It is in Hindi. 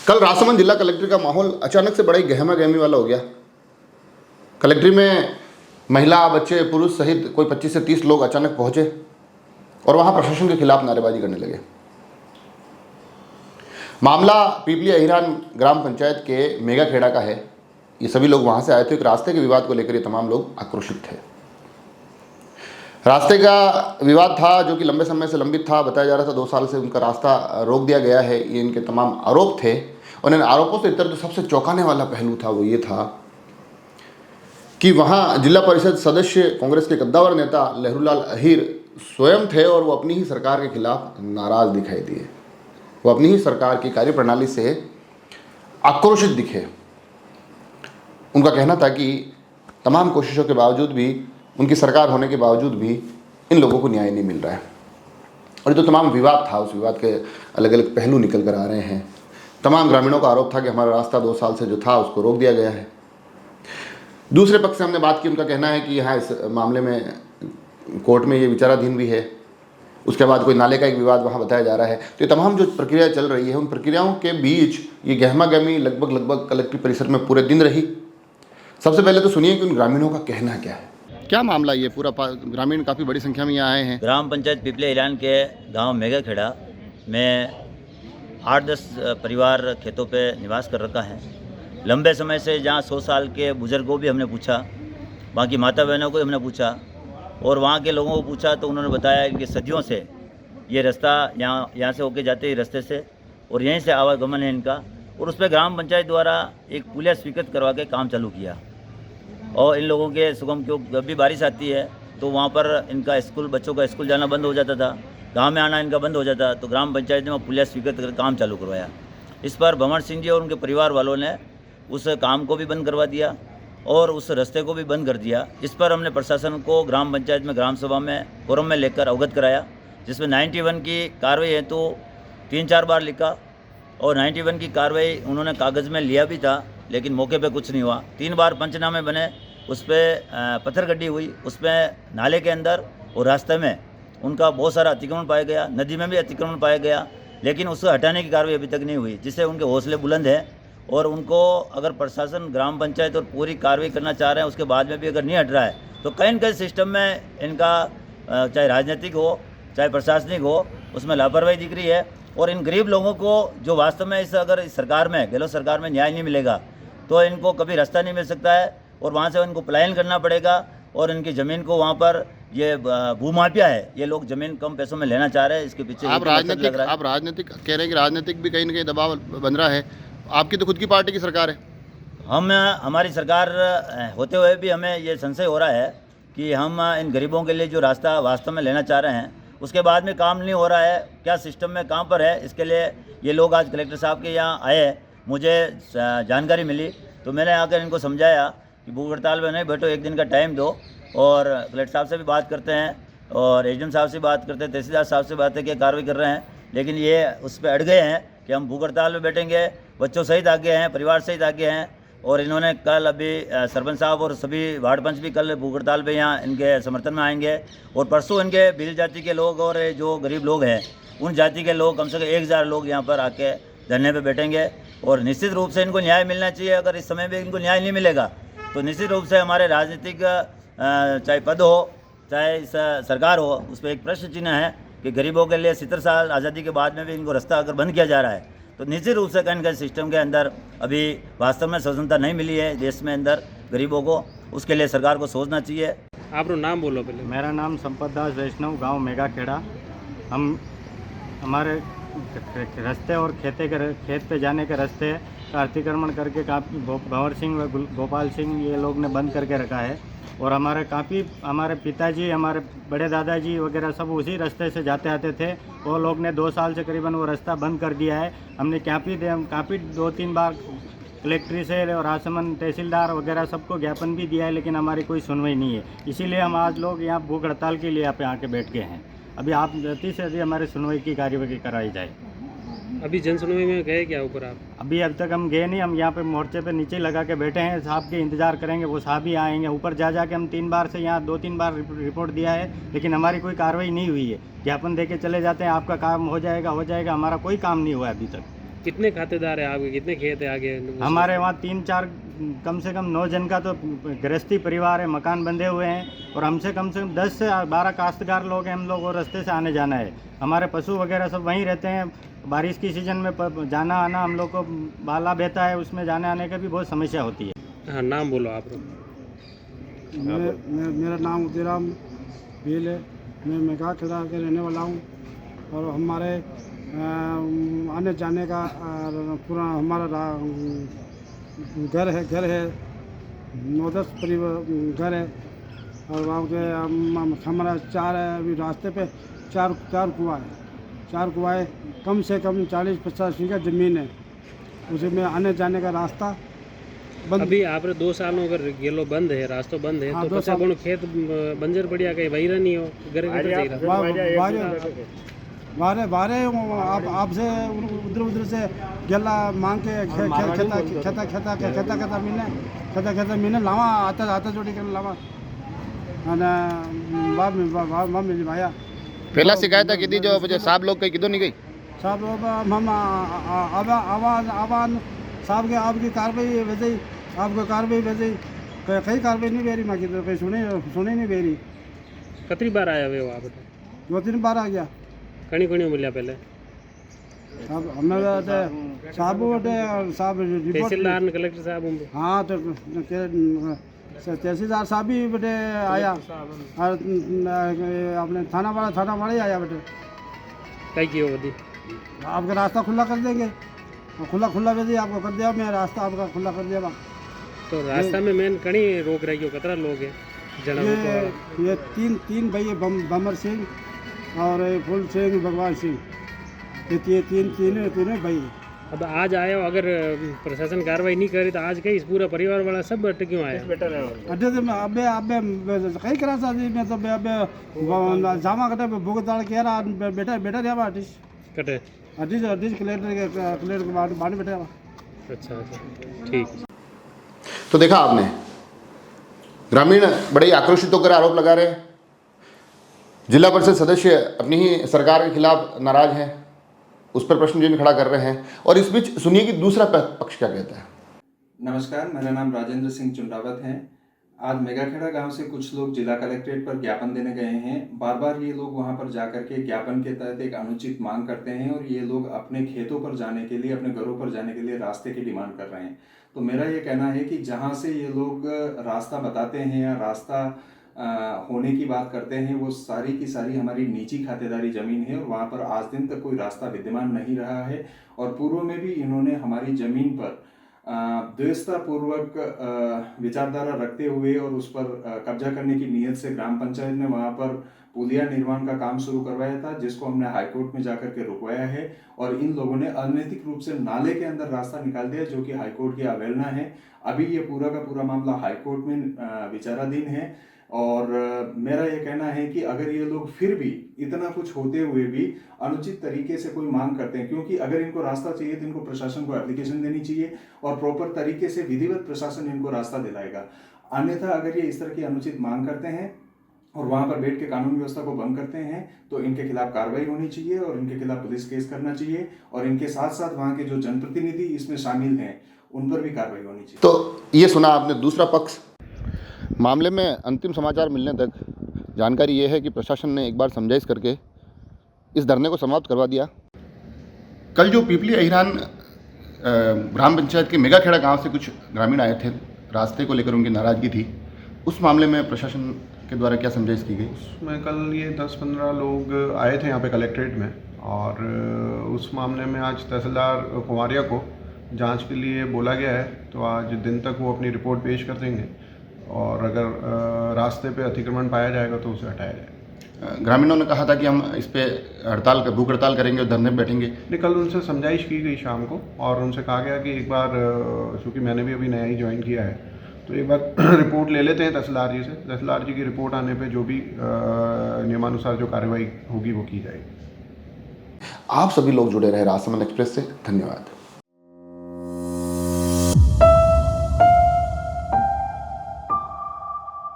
कल राजसमंद जिला कलेक्ट्री का माहौल अचानक से बड़ा ही गहमा गहमी वाला हो गया। कलेक्ट्री में महिला, बच्चे, पुरुष सहित कोई 25 से 30 लोग अचानक पहुंचे और वहां प्रशासन के खिलाफ नारेबाजी करने लगे। मामला पीपली अहिरान ग्राम पंचायत के मेगा खेड़ा का है। ये सभी लोग वहां से आए थे। एक रास्ते के विवाद को लेकर ये तमाम लोग आक्रोशित थे। रास्ते का विवाद था जो कि लंबे समय से लंबित था। बताया जा रहा था 2 साल से उनका रास्ता रोक दिया गया है। ये इनके तमाम आरोप थे और इन आरोपों से इतर जो सबसे चौंकाने वाला पहलू था वो ये था कि वहाँ जिला परिषद सदस्य कांग्रेस के कद्दावर नेता लहरूलाल अहीर स्वयं थे और वो अपनी ही सरकार के खिलाफ नाराज दिखाई दिए। वो अपनी ही सरकार की कार्यप्रणाली से आक्रोशित दिखे। उनका कहना था कि तमाम कोशिशों के बावजूद भी, उनकी सरकार होने के बावजूद भी इन लोगों को न्याय नहीं मिल रहा है। और जो तमाम विवाद था, उस विवाद के अलग अलग पहलू निकल कर आ रहे हैं। तमाम ग्रामीणों का आरोप था कि हमारा रास्ता 2 साल से जो था उसको रोक दिया गया है। दूसरे पक्ष से हमने बात की, उनका कहना है कि यहाँ इस मामले में कोर्ट में ये विचाराधीन भी है। उसके बाद कोई नाले का एक विवाद वहाँ बताया जा रहा है। तो ये तमाम जो प्रक्रिया चल रही है, उन प्रक्रियाओं के बीच ये गहमा गहमी लगभग कलेक्ट्री परिसर में पूरे दिन रही। सबसे पहले तो सुनिए कि उन ग्रामीणों का कहना क्या है। क्या मामला ये पूरा? ग्रामीण काफ़ी बड़ी संख्या में यहाँ आए हैं। ग्राम पंचायत पीपले अहिरान के गांव मेगा खेड़ा में 8-10 परिवार खेतों पे निवास कर रखा है। लंबे समय से जहाँ 100 साल के बुजुर्गों को भी हमने पूछा, बाकी माता बहनों को हमने पूछा और वहाँ के लोगों को पूछा तो उन्होंने बताया कि सदियों से ये रास्ता यहाँ से होके जाते हैं रास्ते से और यहीं से आवागमन है इनका। और उस पर ग्राम पंचायत द्वारा एक पुलिया स्वीकृत करवा के काम चालू किया और इन लोगों के सुगम क्यों जब भी बारिश आती है तो वहाँ पर इनका स्कूल, बच्चों का स्कूल जाना बंद हो जाता था, गांव में आना इनका बंद हो जाता। तो ग्राम पंचायत ने पुलिया स्वीकृत कर काम चालू करवाया। इस पर भंवर सिंह जी और उनके परिवार वालों ने उस काम को भी बंद करवा दिया और उस रास्ते को भी बंद कर दिया। इस पर हमने प्रशासन को ग्राम पंचायत में ग्राम सभा में फोरम में लेकर अवगत कराया, जिसमें 91 की कार्रवाई है तो 3-4 बार लिखा और 91 की कार्रवाई उन्होंने कागज़ में लिया भी था, लेकिन मौके पे कुछ नहीं हुआ। 3 बार पंचनामे बने, उस पर पत्थर गड्डी हुई, उस पर नाले के अंदर और रास्ते में उनका बहुत सारा अतिक्रमण पाया गया, नदी में भी अतिक्रमण पाया गया, लेकिन उसको हटाने की कार्रवाई अभी तक नहीं हुई, जिससे उनके हौसले बुलंद हैं। और उनको अगर प्रशासन, ग्राम पंचायत और पूरी कार्रवाई करना चाह रहे हैं, उसके बाद में भी अगर नहीं हट रहा है तो कहीं न कहीं सिस्टम में इनका चाहे राजनीतिक हो चाहे प्रशासनिक हो, उसमें लापरवाही दिख रही है। और इन गरीब लोगों को जो वास्तव में अगर इस सरकार में, गहलोत सरकार में न्याय नहीं मिलेगा तो इनको कभी रास्ता नहीं मिल सकता है और वहाँ से इनको पलायन करना पड़ेगा। और इनकी ज़मीन को वहाँ पर ये भूमाफिया है, ये लोग ज़मीन कम पैसों में लेना चाह रहे हैं। इसके पीछे आप राजनीतिक कह रहे हैं कि राजनीतिक भी कहीं न कहीं दबाव बन रहा है। आपकी तो खुद की पार्टी की सरकार है। हमारी सरकार होते हुए भी हमें ये संशय हो रहा है कि हम इन गरीबों के लिए जो रास्ता वास्तव में लेना चाह रहे हैं उसके बाद में काम नहीं हो रहा है। क्या सिस्टम में कहाँ पर है, इसके लिए ये लोग आज कलेक्टर साहब के यहाँ आए। मुझे जानकारी मिली तो मैंने आकर इनको समझाया कि भूख हड़ताल में नहीं बैठो, 1 दिन का टाइम दो और कलेक्टर साहब से भी बात करते हैं और एसडीएम साहब से बात करते हैं, तहसीलदार साहब से बातें की कार्रवाई कर रहे हैं। लेकिन ये उस पर अड़ गए हैं कि हम भूख हड़ताल में बैठेंगे, बच्चों सहित आगे हैं, परिवार सहित आगे हैं। और इन्होंने कल अभी सरपंच साहब और सभी वार्ड पंच भी कल भूख हड़ताल पर यहाँ इनके समर्थन में आएंगे और परसों इनके भील जाति के लोग और जो गरीब लोग हैं उन जाति के लोग कम से कम 1000 लोग यहाँ पर आके धरने पे बैठेंगे। और निश्चित रूप से इनको न्याय मिलना चाहिए। अगर इस समय भी इनको न्याय नहीं मिलेगा तो निश्चित रूप से हमारे राजनीतिक चाहे पद हो चाहे सरकार हो, उस पर एक प्रश्न चिन्ह है कि गरीबों के लिए 70 साल आज़ादी के बाद में भी इनको रास्ता अगर बंद किया जा रहा है तो निश्चित रूप से कहीं सिस्टम के अंदर अभी वास्तव में स्वतंत्रता नहीं मिली है देश में अंदर गरीबों को, उसके लिए सरकार को सोचना चाहिए। आप नाम बोलो पहले। मेरा नाम संपत दास वैष्णव, गांव मेगा खेड़ा। हम हमारे रास्ते और खेत पे जाने के रास्ते का अतिक्रमण करके काफ़ी भंवर सिंह व गोपाल सिंह ये लोग ने बंद करके रखा है और हमारे पिताजी, हमारे बड़े दादाजी वगैरह सब उसी रास्ते से जाते आते थे। वो लोग ने 2 साल से करीबन वो रास्ता बंद कर दिया है। हमने काफ़ी 2-3 बार कलेक्ट्री से और राजसमंद तहसीलदार वगैरह सबको ज्ञापन भी दिया है, लेकिन हमारी कोई सुनवाई नहीं है। इसीलिए हम आज लोग यहाँ भूख हड़ताल के लिए यहाँ पे आके बैठ गए हैं। अभी आप जल्दी से जल्दी हमारी सुनवाई की कार्यवाही कराई जाए। अभी जन सुनवाई में गए क्या ऊपर आप? अभी तक हम गए नहीं, हम यहाँ पे मोर्चे पे नीचे लगा के बैठे हैं। साहब के इंतज़ार करेंगे, वो साहब ही आएंगे। ऊपर जा के हम 3 बार से यहाँ 2-3 बार रिपोर्ट दिया है, लेकिन हमारी कोई कार्रवाई नहीं हुई है। ज्ञापन दे के चले जाते हैं, आपका काम हो जाएगा, हमारा कोई काम नहीं हुआ है अभी तक। कितने खातेदार है आपके, कितने खेत है आगे? हमारे वहाँ 3-4 कम से कम 9 जन का तो गृहस्थी परिवार है, मकान बंधे हुए हैं और हमसे कम 10 से 12 काश्तकार लोग हैं हम लोग, और रास्ते से आने जाना है। हमारे पशु वगैरह सब वहीं रहते हैं। बारिश की सीज़न में जाना आना हम लोग को बाला बहता है, उसमें जाने आने का भी बहुत समस्या होती है। हाँ, नाम बोलो आप। मेरा नाम उदयराम भील है। मैं मेघाखेड़ा के रहने वाला हूँ और हमारे आने जाने का पूरा हमारा घर है 9-10 परिवार घर है और वहाँ के हमारा 4 अभी रास्ते पे 4 कुआँ है। 4 कुआँ कम से कम 40-50 बीघा ज़मीन है, उसी में आने जाने का रास्ता बंद। अभी आपने 2 सालों अगर गेलो बंद है, रास्ता बंद है, हाँ, तो 2 पचा साल। कोण खेत बंजर पड़िया कहीं वही नहीं हो घर बारे आपसे उधर से गेला मांग के खेता मीने लावा आता जोड़ी कर लावा અને બાપ મેરી ભાયા पहला शिकायत की थी जो मुझे साहब लोग कहीं किधर नहीं गई साहब हम आवाज साहब के आपकी कार्रवाई वैसे ही आपको कार्रवाई वैसे ही कई कार्रवाई नहीं बेरी माँ की तो कहीं सुने नहीं बेरी। कितनी बार आया हुए हो आप? 2-3 बार आ गया। कणी मिला पहले साहब हमें साहब साहब रिपोर्ट तहसीलदार ने, कलेक्टर साहब होंगे। हाँ तो तहसीलदार साहब भी बेटे आया और अपने थाना वाला ही आया बेटे। कई की होगी आपका रास्ता खुला कर देंगे, खुला कर दिया आपको कर दिया, मैं रास्ता आपका खुला कर दिया। तो रास्ता में मेन कणी रोक रही हो, कितना लोग है जना? ये तीन भाई है, बमर सिंह और फूल सिंह, भगवान सिंह, ये तीनों भाई। अब आज आए हो, अगर प्रशासन कार्रवाई नहीं करे तो आज कहीं इस पूरा परिवार वाला सब अट क्यों आया? अड्डे से अबे कई करा शादी में तो अबे जामा कटे भुगतान किया रहा बेटा रहा आर्टिस्ट कटे। आर्टिस्ट कलेक्टर के बाहर बैठे रहा। अच्छा, ठीक। तो देखा आपने, ग्रामीण बड़े आक्रोशित होकर आरोप लगा रहे हैं। जिला परिषद सदस्य अपनी ही सरकार के खिलाफ नाराज हैं, उस पर प्रश्न चिन्ह खड़ा कर रहे हैं। और इस बीच सुनिए कि दूसरा पक्ष क्या कहता है। नमस्कार, मेरा नाम राजेंद्र सिंह चुंडावत है। आज मेघाखेड़ा गांव से कुछ लोग जिला कलेक्ट्रेट पर ज्ञापन देने गए हैं। बार बार ये लोग वहां पर जाकर के ज्ञापन के तहत एक अनुचित मांग करते हैं और ये लोग अपने खेतों पर जाने के लिए, अपने घरों पर जाने के लिए रास्ते की डिमांड कर रहे हैं। तो मेरा ये कहना है कि जहाँ से ये लोग रास्ता बताते हैं या रास्ता होने की बात करते हैं, वो सारी की सारी हमारी निजी खातेदारी ज़मीन है और वहाँ पर आज दिन तक कोई रास्ता विद्यमान नहीं रहा है। और पूर्व में भी इन्होंने हमारी ज़मीन पर द्वेषतापूर्वक विचारधारा रखते हुए और उस पर कब्जा करने की नीयत से ग्राम पंचायत ने वहाँ पर पुलिया निर्माण का काम शुरू करवाया था, जिसको हमने हाईकोर्ट में जाकर के रुकवाया है। और इन लोगों ने अनैतिक रूप से नाले के अंदर रास्ता निकाल दिया, जो कि हाईकोर्ट की अवहेलना है। अभी ये पूरा का पूरा मामला हाईकोर्ट में विचाराधीन है। और मेरा ये कहना है कि अगर ये लोग फिर भी इतना कुछ होते हुए भी अनुचित तरीके से कोई मांग करते हैं, क्योंकि अगर इनको रास्ता चाहिए तो इनको प्रशासन को एप्लीकेशन देनी चाहिए और प्रॉपर तरीके से विधिवत प्रशासन इनको रास्ता दिलाएगा। अन्यथा अगर ये इस तरह की अनुचित मांग करते हैं और वहाँ पर बैठ के कानून व्यवस्था को भंग करते हैं तो इनके खिलाफ कार्रवाई होनी चाहिए और इनके खिलाफ पुलिस केस करना चाहिए और इनके साथ साथ वहाँ के जो जनप्रतिनिधि इसमें शामिल हैं उन पर भी कार्रवाई होनी चाहिए। तो ये सुना आपने दूसरा पक्ष। मामले में अंतिम समाचार मिलने तक जानकारी ये है कि प्रशासन ने एक बार समझाइश करके इस धरने को समाप्त करवा दिया। कल जो पीपली अहिरान ग्राम पंचायत के मेघाखेड़ा गांव से कुछ ग्रामीण आए थे, रास्ते को लेकर उनकी नाराज़गी थी, उस मामले में प्रशासन के द्वारा क्या समझाइश की गई? उसमें कल ये 10-15 लोग आए थे यहाँ पे कलेक्ट्रेट में और उस मामले में आज तहसीलदार कुमारिया को जांच के लिए बोला गया है। तो आज दिन तक वो अपनी रिपोर्ट पेश कर देंगे और अगर रास्ते पे अतिक्रमण पाया जाएगा तो उसे हटाया जाएगा। ग्रामीणों ने कहा था कि हम इस पे भूख हड़ताल करेंगे और धरने में बैठेंगे। नहीं, कल उनसे समझाइश की गई शाम को और उनसे कहा गया कि एक बार, चूँकि मैंने भी अभी नया ही ज्वाइन किया है, तो एक बार रिपोर्ट ले लेते हैं तहसीलदार जी से। तहसीलदार जी की रिपोर्ट आने पे जो भी नियमानुसार जो कार्रवाई होगी वो की जाएगी। आप सभी लोग जुड़े रहे राजसमंद एक्सप्रेस से। धन्यवाद।